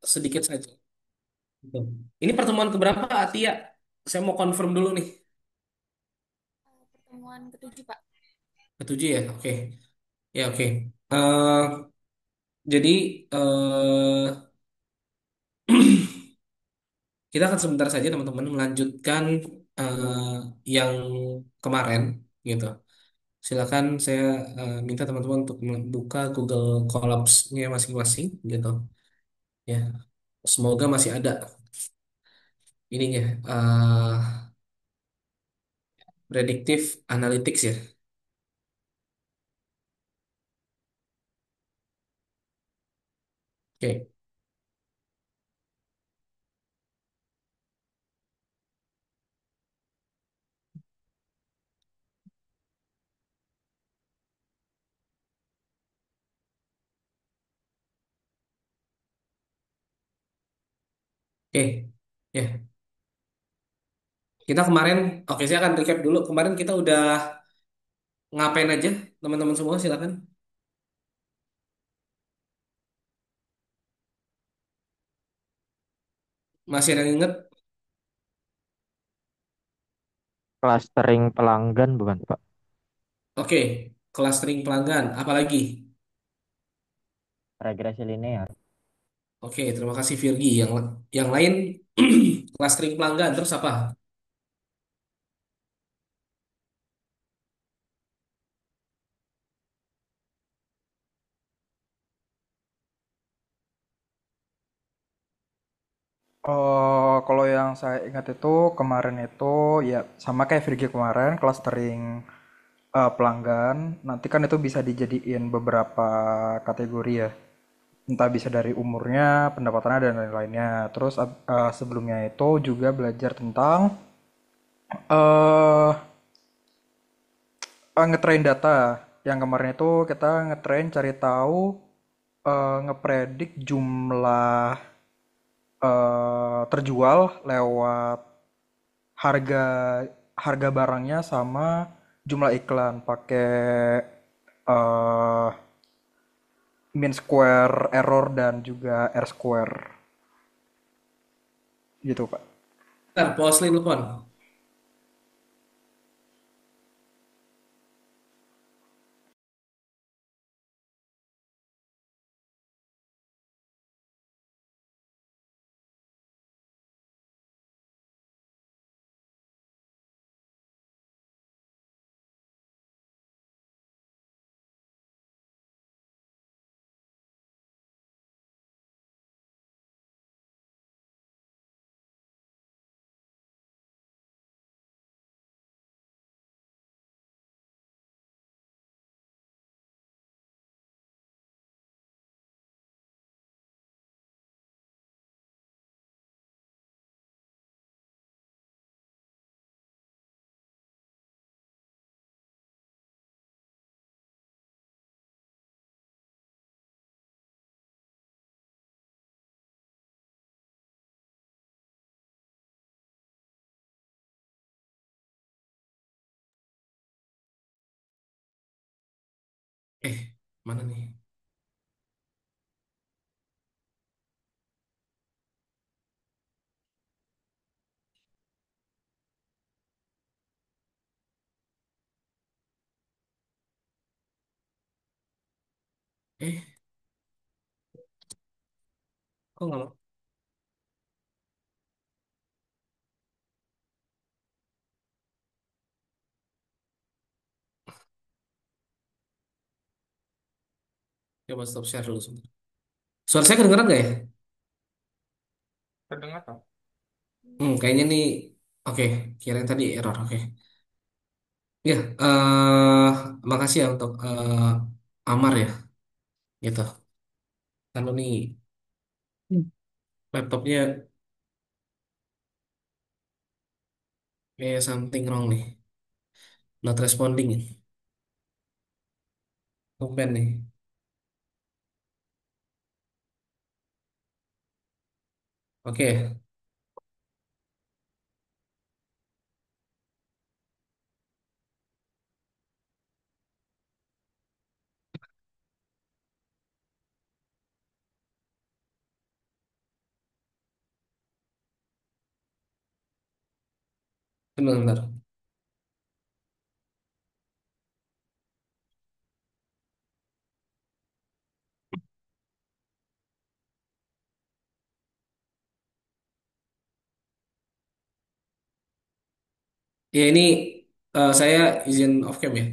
sedikit saja. Gitu. Ini pertemuan keberapa, Atia? Saya mau confirm dulu nih. Pertemuan ketujuh, Pak. Ketujuh ya, oke. Ya oke. Eh, jadi eh, kita akan sebentar saja teman-teman melanjutkan yang kemarin, gitu. Silakan saya minta teman-teman untuk membuka Google Colabs-nya masing-masing, gitu. Ya, semoga masih ada ininya, predictive analytics ya. Oke, oke, ya. Kita kemarin, oke saya akan recap dulu. Kemarin kita udah ngapain aja, teman-teman semua silakan. Masih ada yang inget? Clustering pelanggan bukan Pak? Oke, clustering pelanggan. Apalagi? Regresi linear. Oke, terima kasih Virgi. Yang lain clustering pelanggan. Terus apa? Oh, kalau yang saya ingat itu kemarin itu ya sama kayak Virgi kemarin clustering pelanggan. Nanti kan itu bisa dijadiin beberapa kategori ya. Entah bisa dari umurnya, pendapatannya dan lain-lainnya. Terus sebelumnya itu juga belajar tentang eh ngetrain data. Yang kemarin itu kita ngetrain cari tahu ngepredik jumlah terjual lewat harga harga barangnya sama jumlah iklan pakai eh mean square error dan juga R square gitu Pak. Ntar, Posli telepon. Mana nih? Eh, kok nggak mau? Coba stop share dulu sebentar. Suara saya kedengeran nggak ya? Terdengar Pak? Kayaknya nih, oke, kirain tadi error, oke. Ya, makasih ya untuk Amar ya, gitu. Karena nih laptopnya kayak something wrong nih, not responding. Tumben nih. Oke, Benar-benar. Ya ini saya izin off cam ya.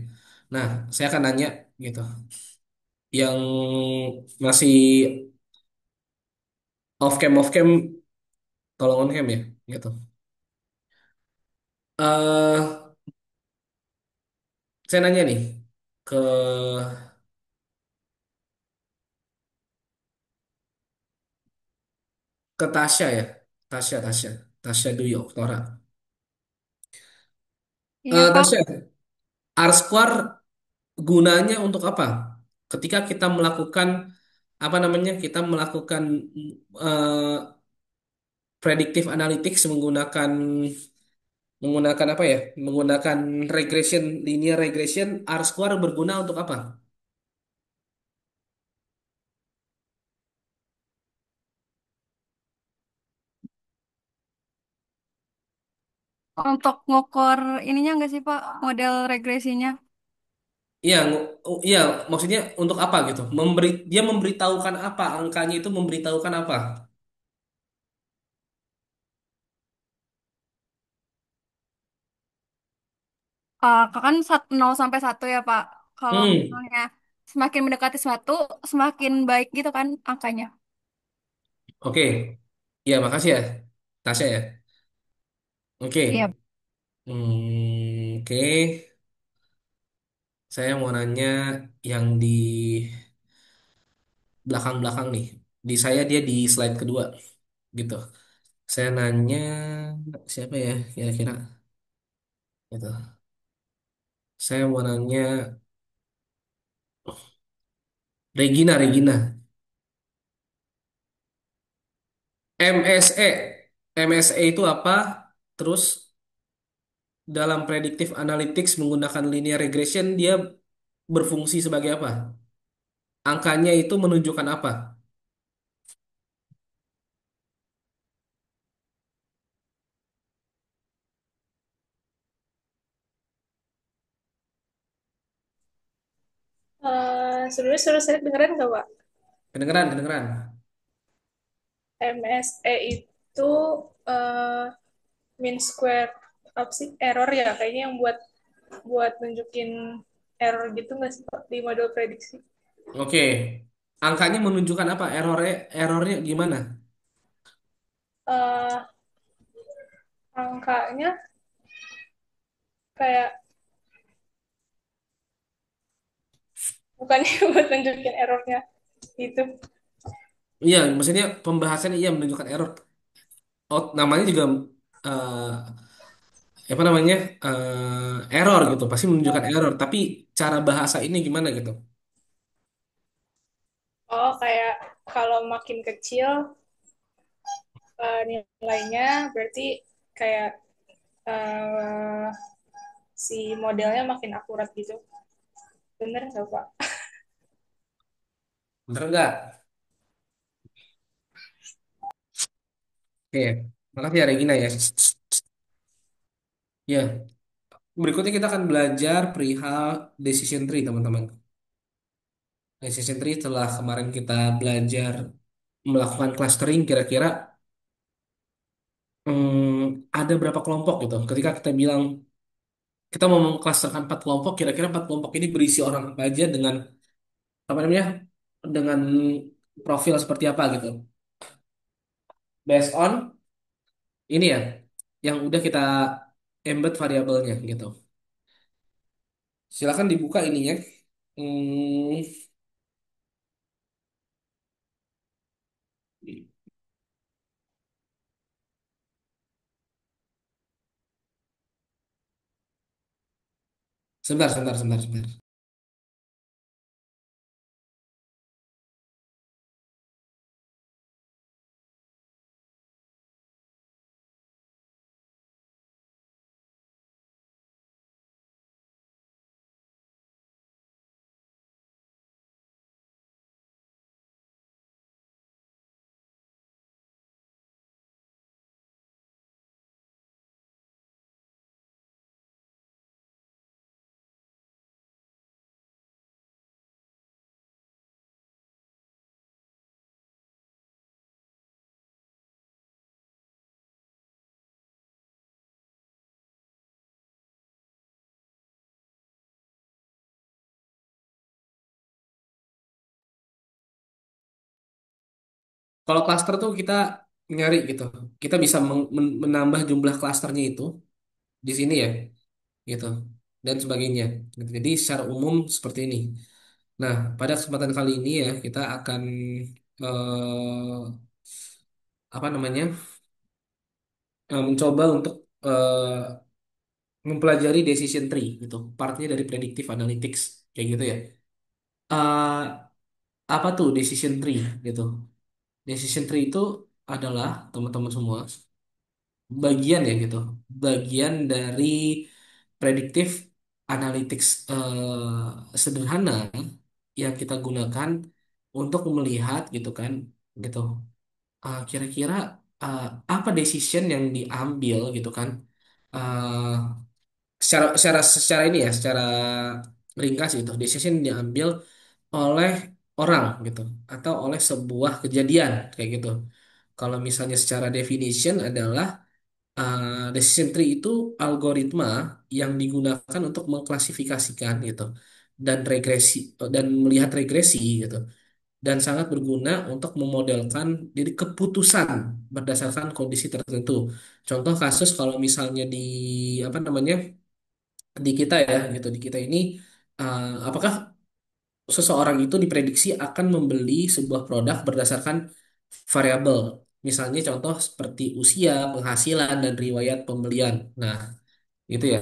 Nah, saya akan nanya gitu. Yang masih off cam, tolong on cam ya, gitu. eh saya nanya nih ke Tasya ya, Tasya, Tasya, Tasya Dwi Oktora. Iya, Pak. Tasya, R square gunanya untuk apa? Ketika kita melakukan apa namanya? Kita melakukan eh, predictive analytics menggunakan menggunakan apa ya? Menggunakan regression, linear regression, R square berguna untuk apa? Untuk ngukur ininya nggak sih, Pak? Model regresinya. Iya, iya, maksudnya untuk apa gitu? Dia memberitahukan apa? Angkanya itu memberitahukan apa? Kan 0 sampai 1 ya, Pak. Kalau Hmm, misalnya semakin mendekati 1, semakin baik gitu kan angkanya. oke. Ya, makasih ya, Tasya ya. Iya. Oke. Oke. Saya mau nanya yang di belakang-belakang nih. Di saya dia di slide kedua gitu. Saya nanya siapa ya kira-kira gitu. Saya mau nanya Regina, Regina. MSE. MSE itu apa? Terus dalam predictive analytics menggunakan linear regression dia berfungsi sebagai apa? Angkanya itu menunjukkan apa? Sebenarnya suruh saya dengerin nggak, Pak? Kedengeran, kedengeran. MSE itu eh, mean square apa sih error ya kayaknya yang buat buat nunjukin error gitu nggak sih Pak di model prediksi? Oke. Angkanya menunjukkan apa? Errornya gimana? Eh Angkanya kayak bukannya buat nunjukin errornya gitu. Iya, maksudnya pembahasannya iya menunjukkan error. Oh, namanya juga eh, apa namanya error gitu, pasti menunjukkan error. Tapi cara bahasa ini gimana gitu? Oh, kayak kalau makin kecil nilainya berarti kayak eh, si modelnya makin akurat gitu. Bener nggak, Pak? Bener nggak? Oke, makasih ya Regina ya. Ya, berikutnya kita akan belajar perihal decision tree teman-teman. Decision tree setelah kemarin kita belajar melakukan clustering, kira-kira ada berapa kelompok gitu. Ketika kita bilang kita mau mengklasterkan 4 kelompok, kira-kira 4 kelompok ini berisi orang apa aja dengan apa namanya? Dengan profil seperti apa gitu. Based on ini ya, yang udah kita embed variabelnya gitu. Silakan dibuka ininya. Hmm, sebentar, sebentar, sebentar, sebentar. Kalau cluster tuh kita nyari gitu. Kita bisa menambah jumlah klasternya itu di sini ya, gitu. Dan sebagainya. Gitu. Jadi secara umum seperti ini. Nah, pada kesempatan kali ini ya kita akan apa namanya mencoba untuk mempelajari decision tree gitu, partnya dari predictive analytics kayak gitu ya. Eh, apa tuh decision tree gitu? Decision tree itu adalah teman-teman semua bagian ya gitu, bagian dari predictive analytics sederhana yang kita gunakan untuk melihat gitu kan, gitu. Kira-kira uh, apa decision yang diambil gitu kan? Uh, secara ini ya, secara ringkas itu, decision yang diambil oleh orang gitu atau oleh sebuah kejadian kayak gitu. Kalau misalnya secara definition adalah decision tree itu algoritma yang digunakan untuk mengklasifikasikan gitu dan regresi dan melihat regresi gitu dan sangat berguna untuk memodelkan jadi keputusan berdasarkan kondisi tertentu. Contoh kasus kalau misalnya di apa namanya di kita ya gitu di kita ini apakah seseorang itu diprediksi akan membeli sebuah produk berdasarkan variabel. Misalnya contoh seperti usia, penghasilan, dan riwayat pembelian. Nah, gitu ya.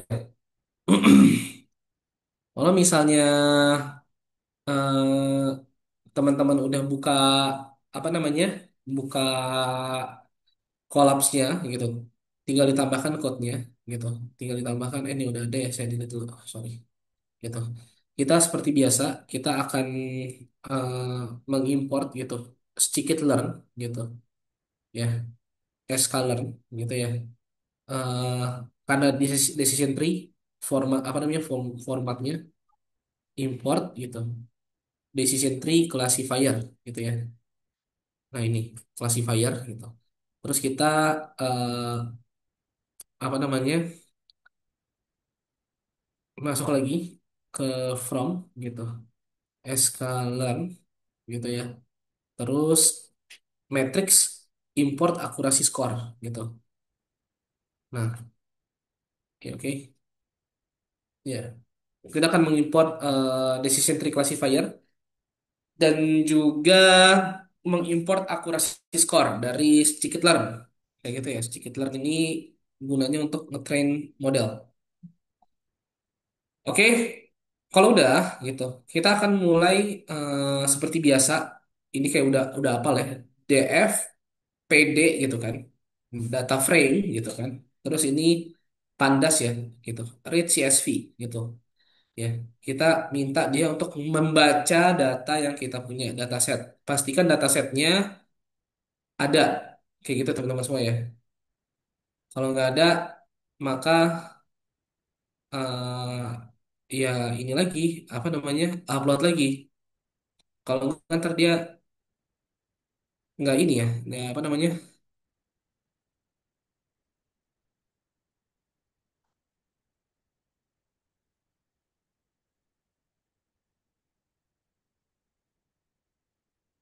Kalau misalnya eh, teman-teman udah buka apa namanya, buka kolapsnya gitu, tinggal ditambahkan code-nya gitu, tinggal ditambahkan. Ini udah ada ya, saya delete dulu. Oh, sorry. Gitu. Kita seperti biasa, kita akan eh, mengimport gitu, scikit-learn gitu, ya, sklearn gitu ya. eh karena decision tree format apa namanya formatnya import gitu decision tree classifier gitu ya. Nah ini classifier gitu. Terus kita eh, apa namanya masuk lagi ke from gitu sklearn gitu ya. Terus matrix import akurasi score gitu. Nah, oke oke. Ya, kita akan mengimport decision tree classifier dan juga mengimport akurasi skor dari scikit-learn. Kayak gitu ya. Scikit-learn ini gunanya untuk ngetrain model. Oke, kalau udah gitu, kita akan mulai seperti biasa. Ini kayak udah apa ya? DF, PD gitu kan. Data frame gitu kan. Terus ini pandas ya gitu. Read CSV gitu. Ya, kita minta dia untuk membaca data yang kita punya, dataset. Pastikan datasetnya ada, kayak gitu teman-teman semua ya. Kalau nggak ada, maka ya ini lagi, apa namanya, upload lagi. Kalau nggak ntar dia nggak ini ya, nggak apa namanya,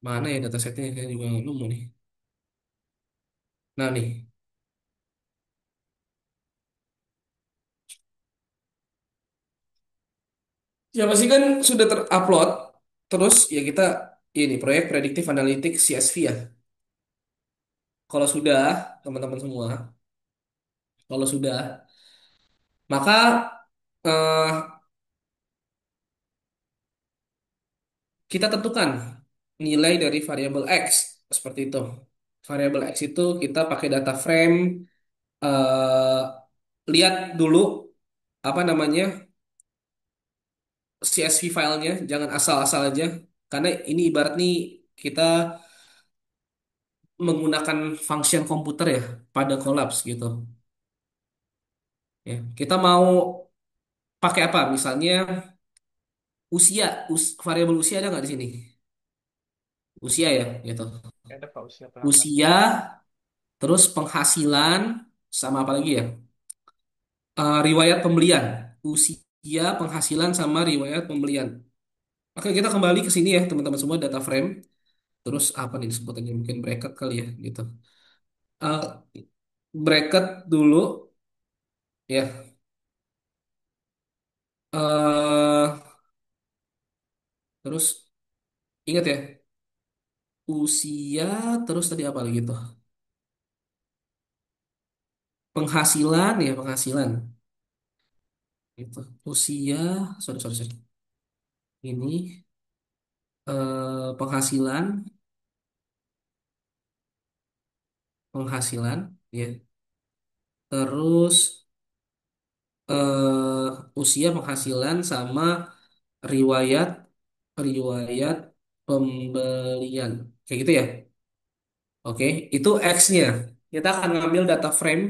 mana ya datasetnya? Saya juga nggak nemu nih. Nah nih, ya pasti kan sudah terupload. Terus ya kita ini proyek predictive analytics CSV ya. Kalau sudah, teman-teman semua, kalau sudah, maka eh, kita tentukan nilai dari variabel X seperti itu. Variabel X itu kita pakai data frame, eh, lihat dulu apa namanya CSV filenya, jangan asal-asal aja. Karena ini ibarat nih kita menggunakan function komputer ya pada collapse gitu. Ya, kita mau pakai apa? Misalnya usia, variabel usia ada nggak di sini? Usia ya, gitu. Ada Pak usia pelanggan. Usia, terus penghasilan, sama apa lagi ya? Riwayat pembelian, usia, penghasilan sama riwayat pembelian. Oke, kita kembali ke sini ya teman-teman semua data frame. Terus apa nih sebutannya mungkin bracket kali ya gitu. Eh, Bracket dulu ya. Terus ingat ya, usia, terus tadi apa lagi tuh? Penghasilan ya, penghasilan. Gitu. Usia, sorry, sorry, sorry. Ini penghasilan, penghasilan, ya. Terus usia, penghasilan, sama riwayat, riwayat pembelian. Kayak gitu ya. Oke, itu X-nya. Kita akan ngambil data frame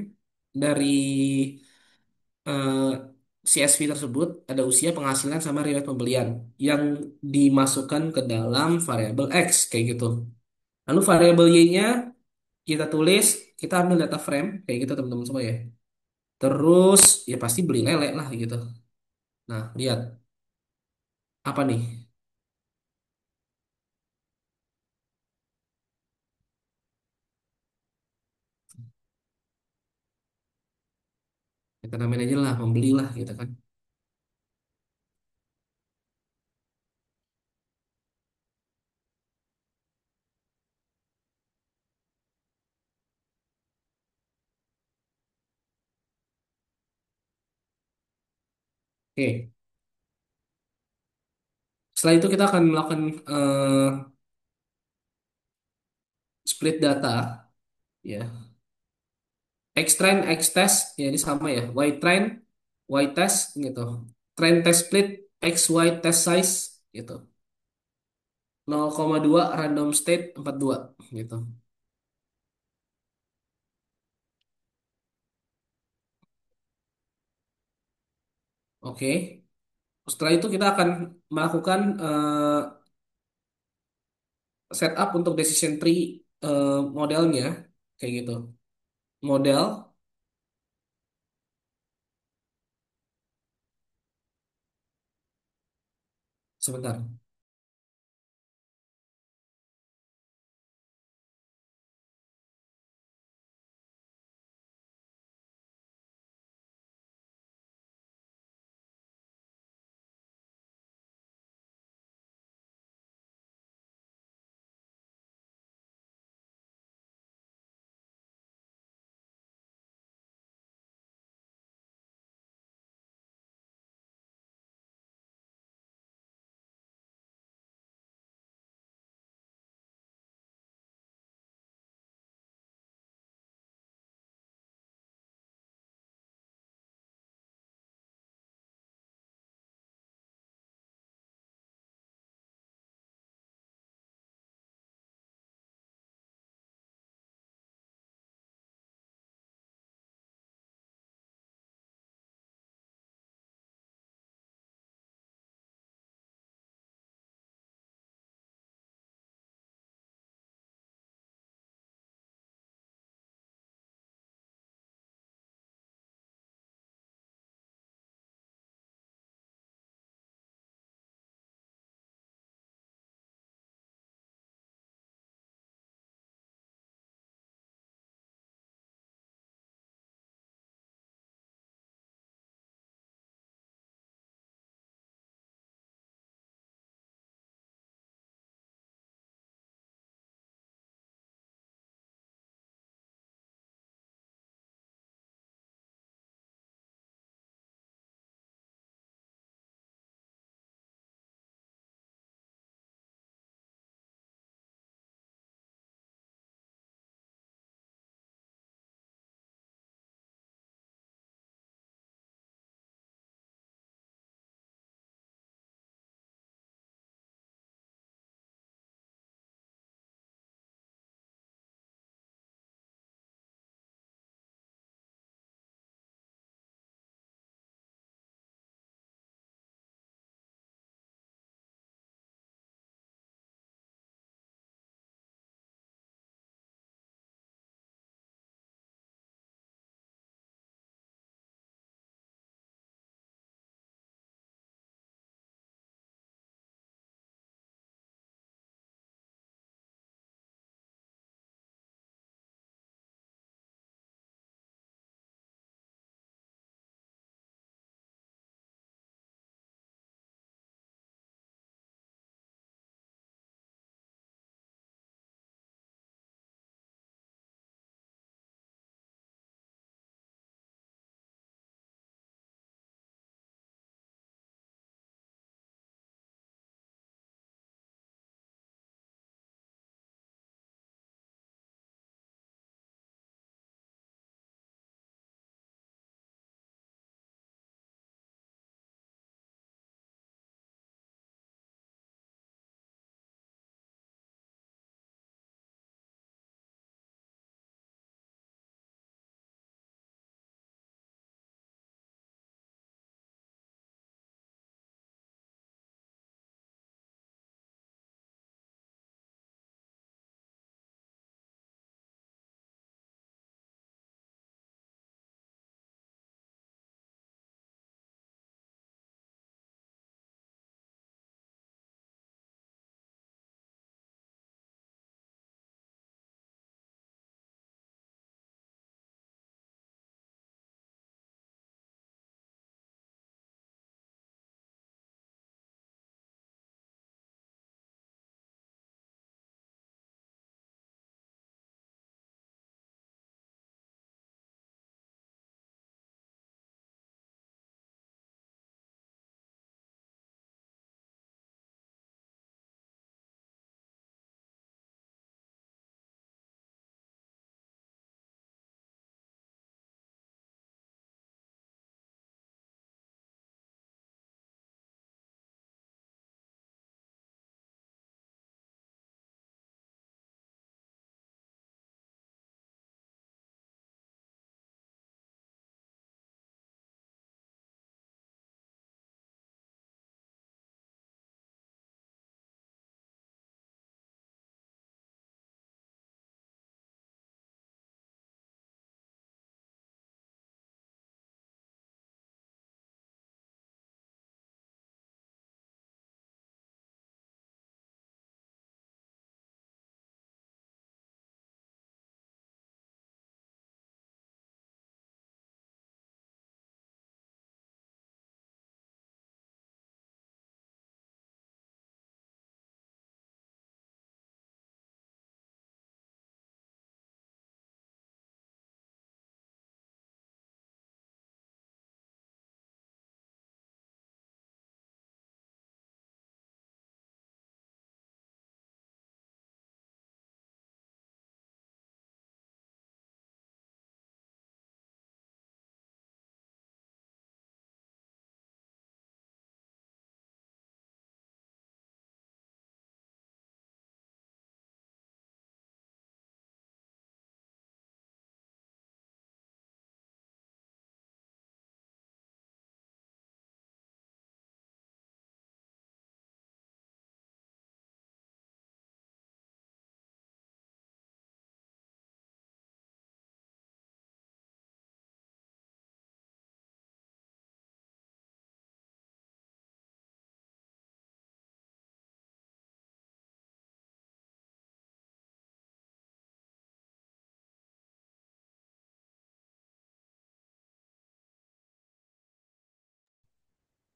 dari eh, CSV tersebut, ada usia, penghasilan, sama riwayat pembelian yang dimasukkan ke dalam variabel X kayak gitu. Lalu variabel Y-nya kita tulis, kita ambil data frame kayak gitu teman-teman semua ya. Terus ya pasti beli lele lah gitu. Nah, lihat apa nih? Kita namain aja lah, membeli lah gitu kan. Oke. Setelah itu kita akan melakukan eh, split data ya. X train, X test, ya ini sama ya. Y train, Y test gitu. Train test split, X Y test size gitu. 0,2 random state 42 gitu. Oke. Setelah itu kita akan melakukan setup untuk decision tree modelnya kayak gitu. Model sebentar.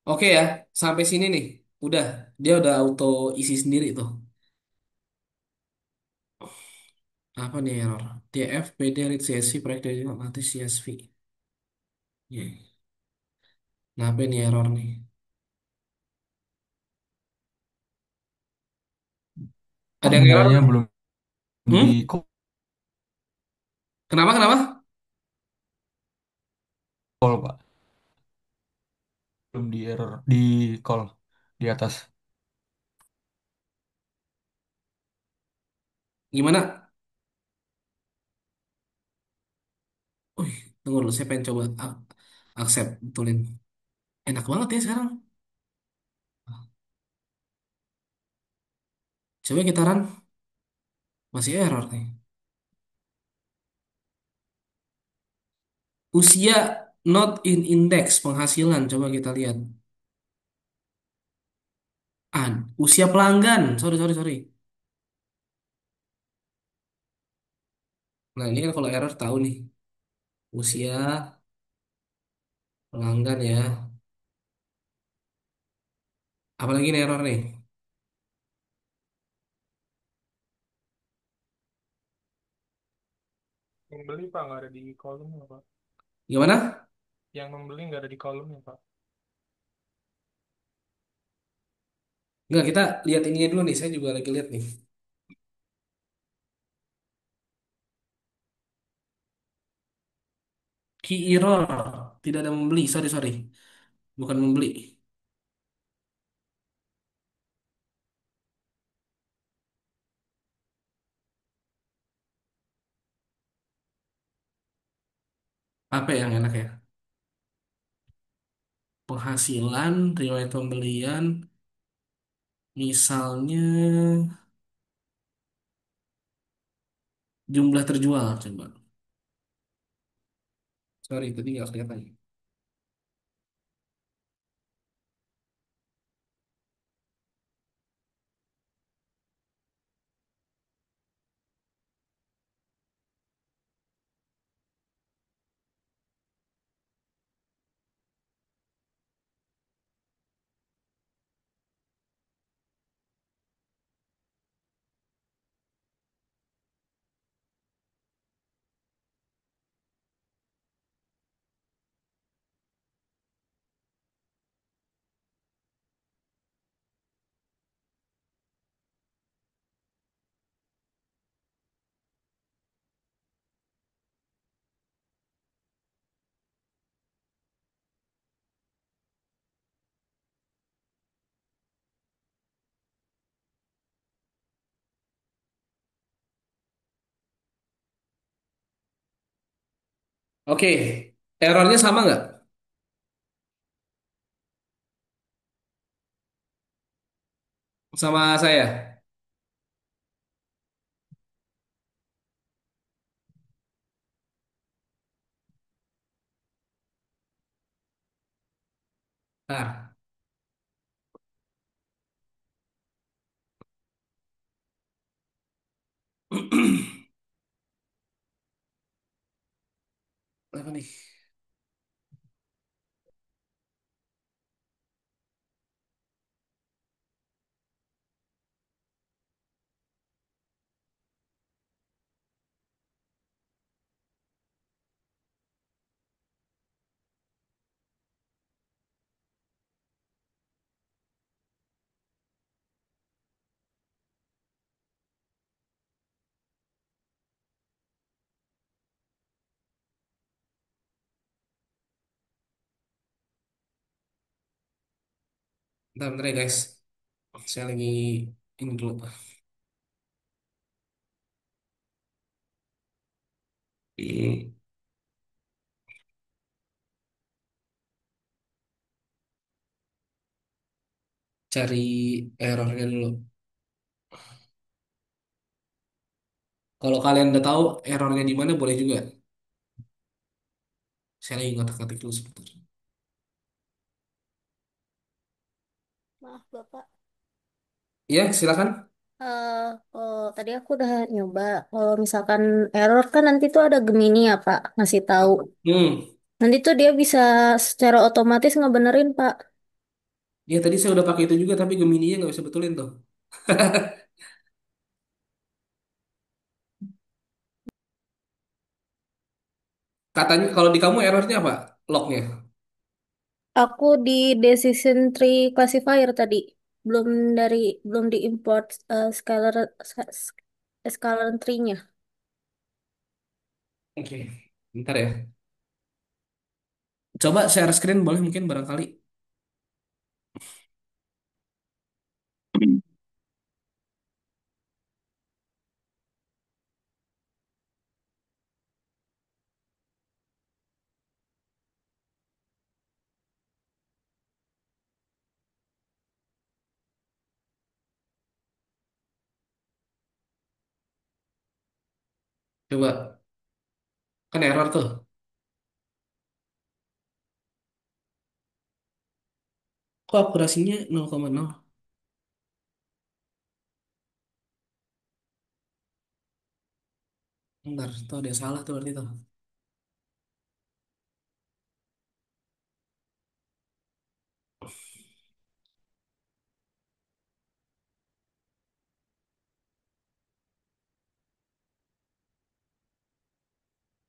Oke ya, sampai sini nih. Udah, dia udah auto isi sendiri tuh. Apa nih error? TF, PD, read CSV, proyek dari nanti CSV. Ya, kenapa nih error nih? Ada yang error? Tandanya belum di Hmm? Kenapa, kenapa? call, Pak. Belum di error di call di atas. Gimana? Wih, tunggu dulu, saya pengen coba accept, betulin. Enak banget ya sekarang. Coba kita run, masih error nih. Usia not in index penghasilan, coba kita lihat. Ah, usia pelanggan. Sorry, sorry, sorry. Nah, ini kan kalau error tahu nih. Usia pelanggan ya. Apalagi nih error nih. Yang beli Pak nggak ada di kolomnya Pak. Gimana? Yang membeli nggak ada di kolomnya Pak. Enggak, kita lihat ininya dulu nih. Saya juga lagi lihat nih. Key error. Tidak ada membeli. Sorry, sorry. Bukan membeli. Apa yang enak ya? Penghasilan, riwayat pembelian. Misalnya jumlah terjual. Coba. Sorry, tadi nggak kelihatan. Oke, errornya sama nggak sama saya? Nah, apa nih? Bentar, bentar ya guys. Saya lagi ini dulu. Cari errornya dulu. Kalau kalian udah tahu errornya di mana, boleh juga. Saya lagi ngotak-ngatik dulu sebentar. Maaf Bapak. Iya, silakan. Tadi aku udah nyoba. Kalau misalkan error kan nanti tuh ada Gemini ya Pak, ngasih tahu. Hmm, Nanti tuh dia bisa secara otomatis ngebenerin Pak. Ya tadi saya udah pakai itu juga tapi Gemini-nya nggak bisa betulin tuh. Katanya kalau di kamu errornya apa? Lognya. Aku di decision tree classifier tadi belum dari belum diimport scalar tree-nya. Oke, bentar ya. Coba share screen boleh mungkin barangkali. Coba, kan error tuh. Kok akurasinya 0,0? Bentar, tuh ada yang salah tuh berarti tuh.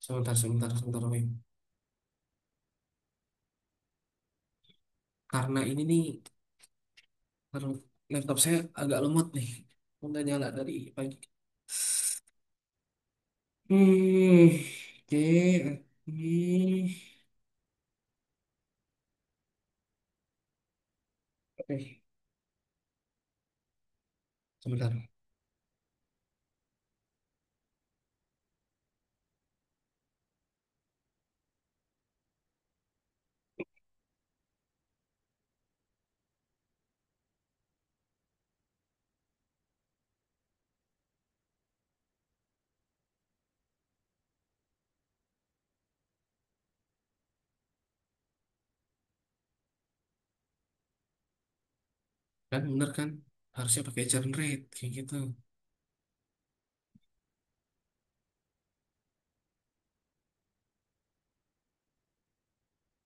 Sebentar, sebentar, sebentar, wait. Karena ini nih, aduh, laptop saya agak lemot nih. Udah nyala dari pagi. Oke. Oke, sebentar. Kan bener kan? Harusnya pakai churn rate kayak gitu.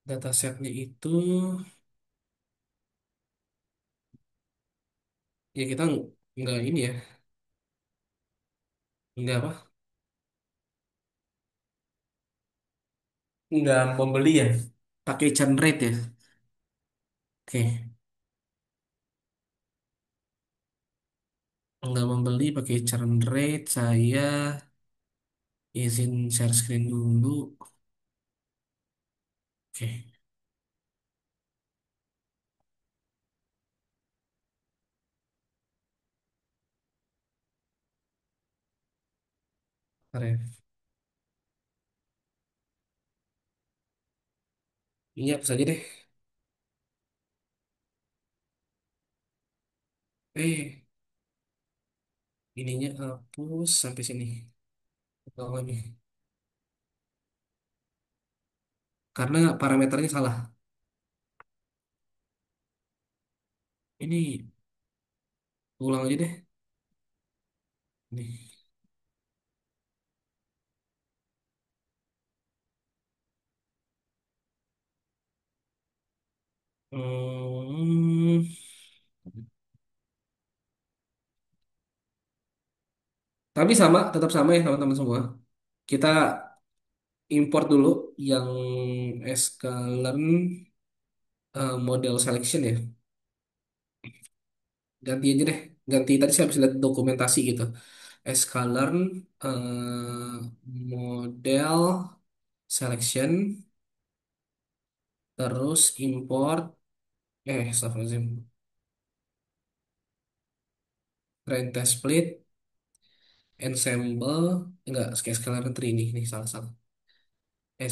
Datasetnya itu ya kita nggak ini ya, nggak apa? Nggak membeli ya, pakai churn rate ya. Oke, nggak membeli pakai churn rate. Saya izin share screen dulu. Oke, bentar ya. Ini hapus aja deh. Ininya hapus sampai sini. Bawah nih. Karena parameternya salah. Ini ulang aja deh. Nih. Hmm, tapi sama, tetap sama ya teman-teman semua. Kita import dulu yang sklearn model selection ya. Ganti aja deh. Ganti tadi saya habis lihat dokumentasi gitu. Sklearn model selection terus import astagfirullahaladzim. Train test split ensemble enggak sklearn tree ini salah-salah.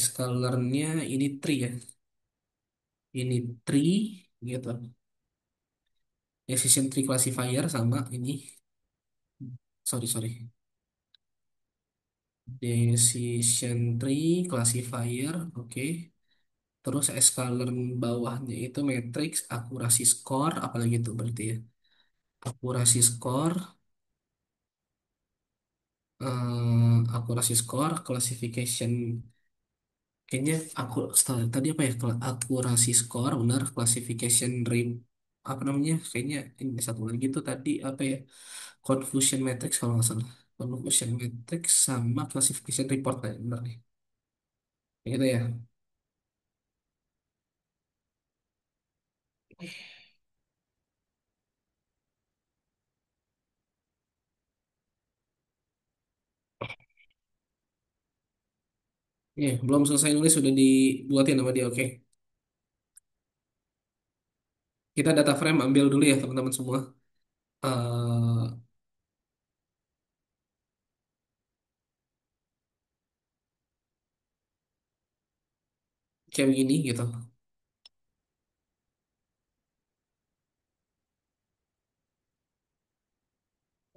Sklearnnya ini tree ya. Ini tree gitu. Decision tree classifier sama ini. Sorry, sorry. Decision tree classifier, oke. Terus scalar bawahnya itu matrix akurasi score, apalagi itu berarti ya. Akurasi score, akurasi score, classification. Kayaknya aku tadi apa ya? Akurasi score, benar. Classification rate. apa namanya, kayaknya ini satu lagi tuh tadi apa ya, confusion matrix kalau nggak salah, confusion matrix sama classification report kayak bener nih. Kayak gitu ya. Iya, belum selesai nulis sudah dibuatin sama dia. Oke, kita data frame ambil dulu ya teman-teman semua. Kayak begini gitu.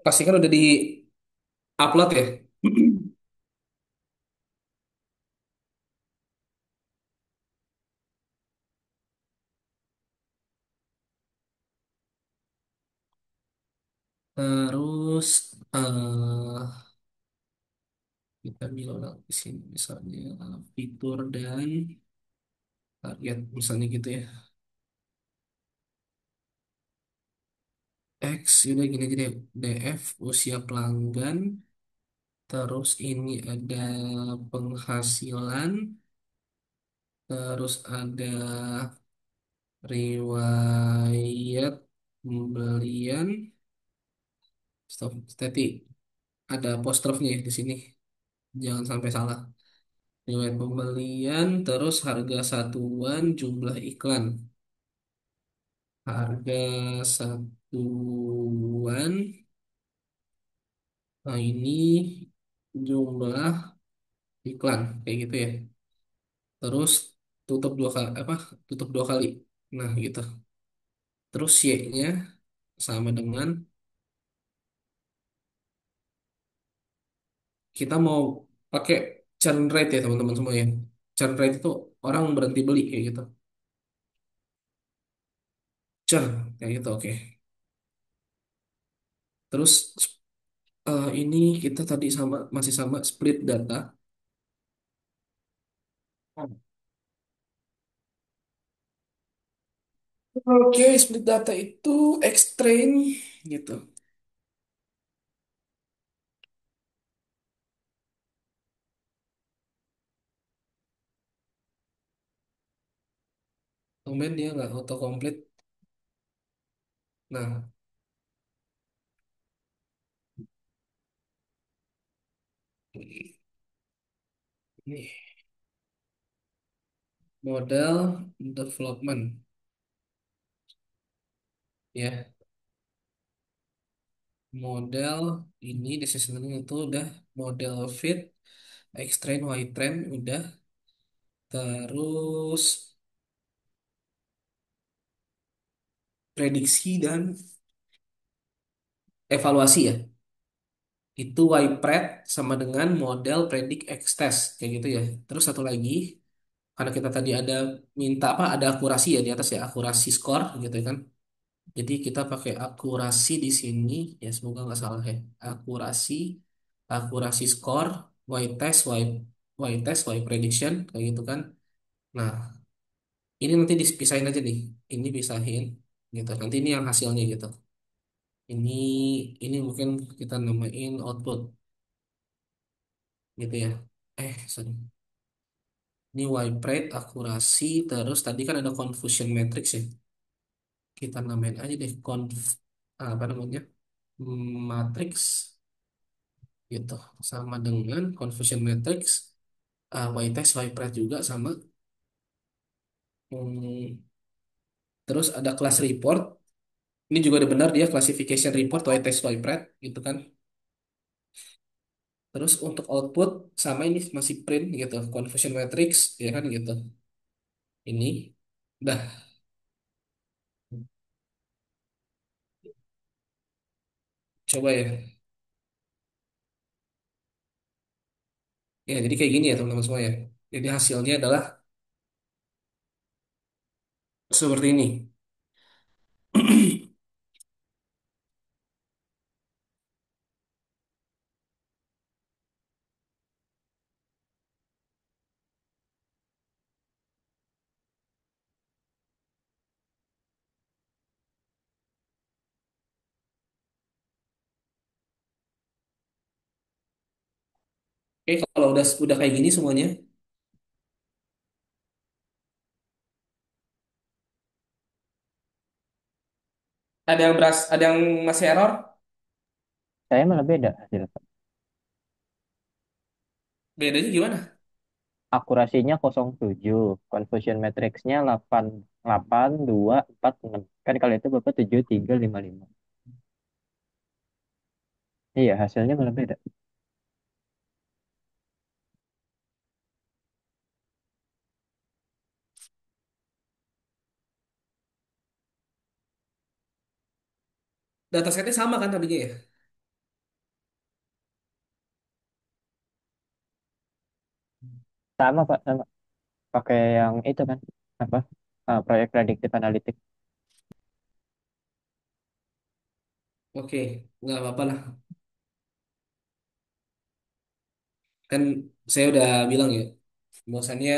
Pastikan udah di upload ya. Terus kita bilang di sini misalnya fitur dan target misalnya gitu ya. X udah gini aja deh. DF usia pelanggan. Terus ini ada penghasilan. Terus ada riwayat pembelian. Stop. Tadi ada apostrofnya ya di sini. Jangan sampai salah. Riwayat pembelian, terus harga satuan, jumlah iklan. Harga satuan, nah ini jumlah iklan, kayak gitu ya. Terus tutup dua kali, apa? Tutup dua kali. Nah gitu. Terus Y-nya sama dengan kita mau pakai churn rate ya teman-teman semua ya. Churn rate itu orang berhenti beli kayak gitu. Churn kayak gitu, oke. Terus ini kita tadi sama masih sama split data. Oke, split data itu extrain gitu. Kemudian dia nggak autocomplete. Nah, ini model development ya. Model ini decision learning itu udah model fit, X-train, Y-train udah. Terus prediksi dan evaluasi ya. Itu Y-pred sama dengan model predik X-test kayak gitu ya. Terus satu lagi karena kita tadi ada minta apa, ada akurasi ya di atas ya, akurasi skor gitu kan. Jadi kita pakai akurasi di sini ya, semoga nggak salah ya. Akurasi, akurasi skor, Y test, Y test, Y prediction kayak gitu kan. Nah, ini nanti dipisahin aja nih. Ini pisahin gitu. Nanti ini yang hasilnya gitu. Ini mungkin kita namain output gitu ya. Sorry. Ini Y predict akurasi, terus tadi kan ada confusion matrix ya. Kita namain aja deh apa namanya? Matrix gitu, sama dengan confusion matrix, y test y pred juga sama. Hmm, terus ada class report, ini juga ada benar dia classification report y test y pred gitu kan. Terus untuk output sama ini masih print gitu, confusion matrix ya kan gitu. Ini udah, coba ya. Ya jadi kayak gini ya teman-teman semua ya. Jadi hasilnya adalah seperti ini. Oke, kalau udah kayak gini semuanya, ada yang masih error. Saya malah beda hasilnya. Bedanya gimana? Akurasinya 07, confusion matrixnya 8, 8, 2, 4, 6. Kan kalau itu Bapak 7, 3, 5, 5. Iya, hasilnya malah beda. Datasetnya sama kan tadinya ya? Sama Pak, sama. Pakai yang itu kan, apa? Proyek prediktif analitik. Oke, nggak apa-apa lah. Kan saya udah bilang ya, bahwasannya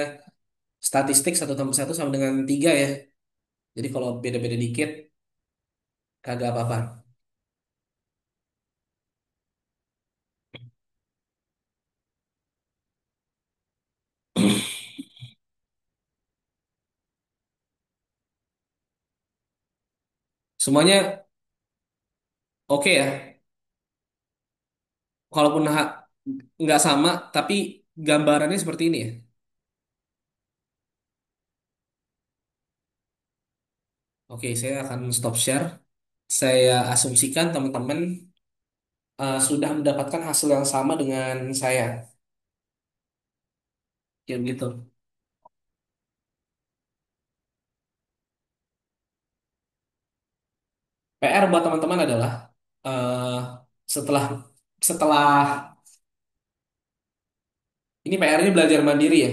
statistik satu tambah satu sama dengan tiga ya. Jadi kalau beda-beda dikit, kagak apa-apa. Semuanya oke ya. Kalaupun nggak sama, tapi gambarannya seperti ini ya. Oke, saya akan stop share. Saya asumsikan teman-teman sudah mendapatkan hasil yang sama dengan saya. Ya begitu. PR buat teman-teman adalah eh, setelah setelah ini PR-nya belajar mandiri ya.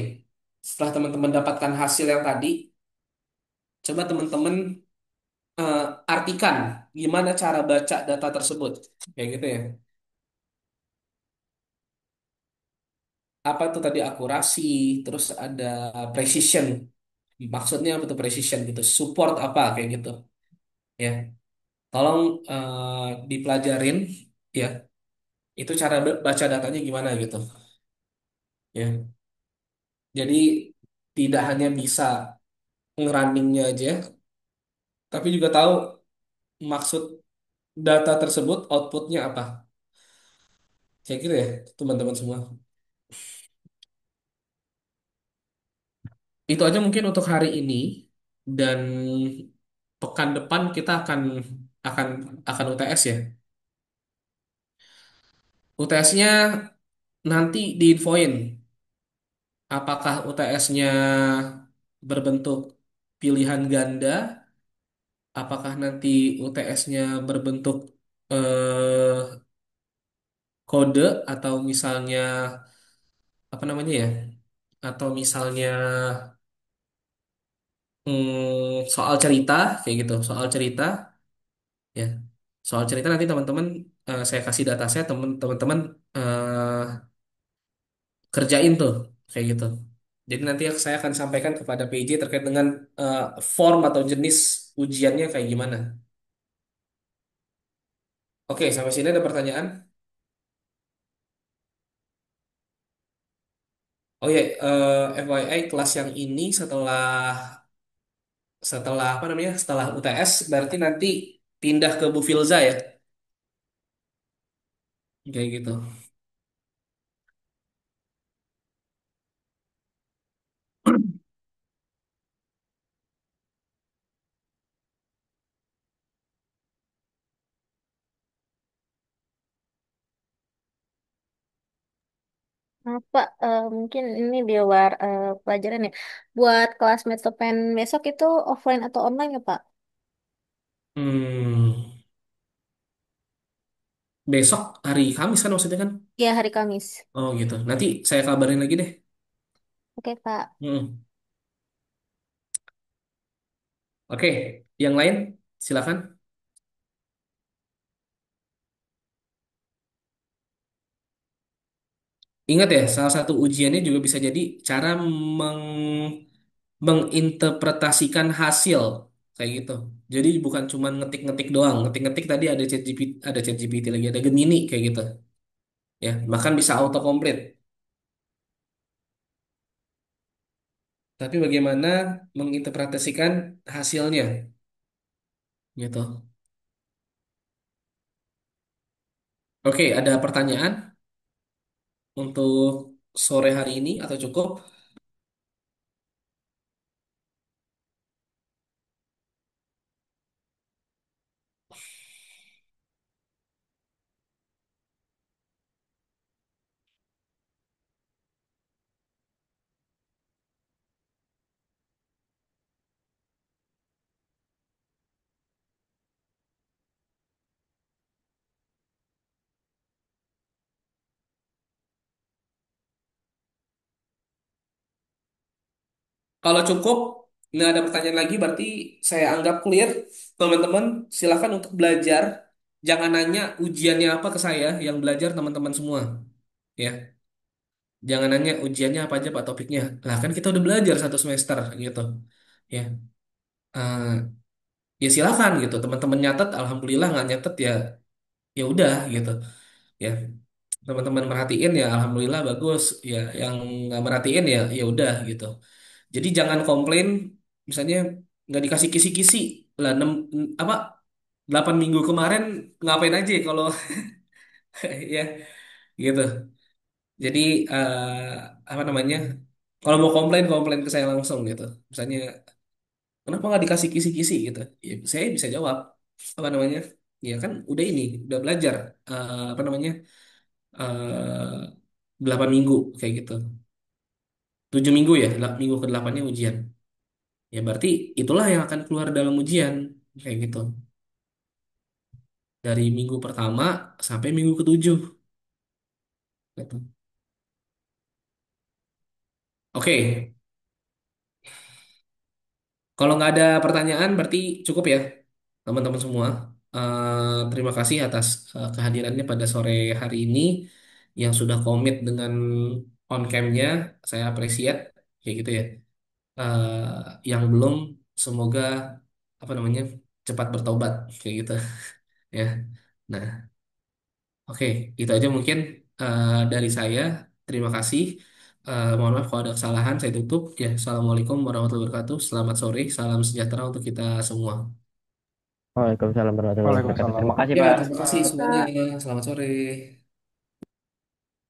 Setelah teman-teman dapatkan hasil yang tadi, coba teman-teman eh, artikan gimana cara baca data tersebut. Kayak gitu ya. Apa itu tadi akurasi, terus ada precision. Maksudnya apa itu precision gitu? Support apa kayak gitu ya. Tolong dipelajarin ya. Itu cara baca datanya gimana gitu ya. Jadi tidak hanya bisa ngerunningnya aja, tapi juga tahu maksud data tersebut outputnya apa. Kayak gitu ya, teman-teman semua. Itu aja mungkin untuk hari ini dan pekan depan kita akan akan UTS ya. UTS-nya nanti diinfoin apakah UTS-nya berbentuk pilihan ganda, apakah nanti UTS-nya berbentuk eh, kode atau misalnya apa namanya ya? Atau misalnya soal cerita kayak gitu, soal cerita ya. Soal cerita nanti teman-teman saya kasih data saya teman-teman kerjain tuh kayak gitu. Jadi nanti saya akan sampaikan kepada PJ terkait dengan eh, form atau jenis ujiannya kayak gimana. Oke, sampai sini ada pertanyaan? Oh ya, FYI kelas yang ini setelah setelah apa namanya? Setelah UTS berarti nanti pindah ke Bu Filza ya. Kayak gitu. Apa mungkin ini di luar pelajaran ya. Buat kelas Metopen besok itu offline atau online ya, Pak? Hmm, besok hari Kamis kan maksudnya kan? Ya, hari Kamis. Oh gitu. Nanti saya kabarin lagi deh. Oke, Pak. Hmm. Oke, yang lain silakan. Ingat ya, salah satu ujiannya juga bisa jadi cara menginterpretasikan hasil kayak gitu. Jadi bukan cuma ngetik-ngetik doang. Ngetik-ngetik tadi ada ChatGPT lagi, ada Gemini kayak gitu. Ya, bahkan bisa autocomplete. tapi bagaimana menginterpretasikan hasilnya, gitu. Oke, ada pertanyaan untuk sore hari ini atau cukup? Kalau cukup, nggak ada pertanyaan lagi, berarti saya anggap clear. Teman-teman, silakan untuk belajar. Jangan nanya ujiannya apa ke saya, yang belajar teman-teman semua. Ya, jangan nanya ujiannya apa aja Pak topiknya. Lah kan kita udah belajar satu semester gitu. Ya, Eh, ya silakan gitu. Teman-teman nyatet, alhamdulillah nggak nyatet ya, ya udah gitu. Ya, teman-teman merhatiin ya, alhamdulillah bagus. Ya, yang nggak merhatiin ya, ya udah gitu. Jadi jangan komplain, misalnya nggak dikasih kisi-kisi lah, apa 8 minggu kemarin ngapain aja kalau ya gitu. Jadi apa namanya? Kalau mau komplain komplain ke saya langsung gitu. Misalnya kenapa nggak dikasih kisi-kisi gitu? Ya, saya bisa jawab apa namanya? Ya kan udah ini udah belajar apa namanya? 8 minggu kayak gitu. 7 minggu ya, minggu ke-8-nya ujian. Ya berarti itulah yang akan keluar dalam ujian kayak gitu. Dari minggu pertama sampai minggu ke-7 gitu. Oke, kalau nggak ada pertanyaan berarti cukup ya teman-teman semua. Terima kasih atas kehadirannya pada sore hari ini yang sudah komit dengan on cam-nya. Saya appreciate kayak gitu ya. Yang belum semoga apa namanya cepat bertobat kayak gitu ya. Nah, oke, itu aja mungkin dari saya. Terima kasih. Mohon maaf kalau ada kesalahan, saya tutup. Ya, Assalamualaikum warahmatullahi wabarakatuh. Selamat sore, salam sejahtera untuk kita semua. Waalaikumsalam warahmatullahi wabarakatuh. Waalaikumsalam Terima kasih, Ya, Pak. terima kasih Baik, semuanya. Kak. Selamat sore.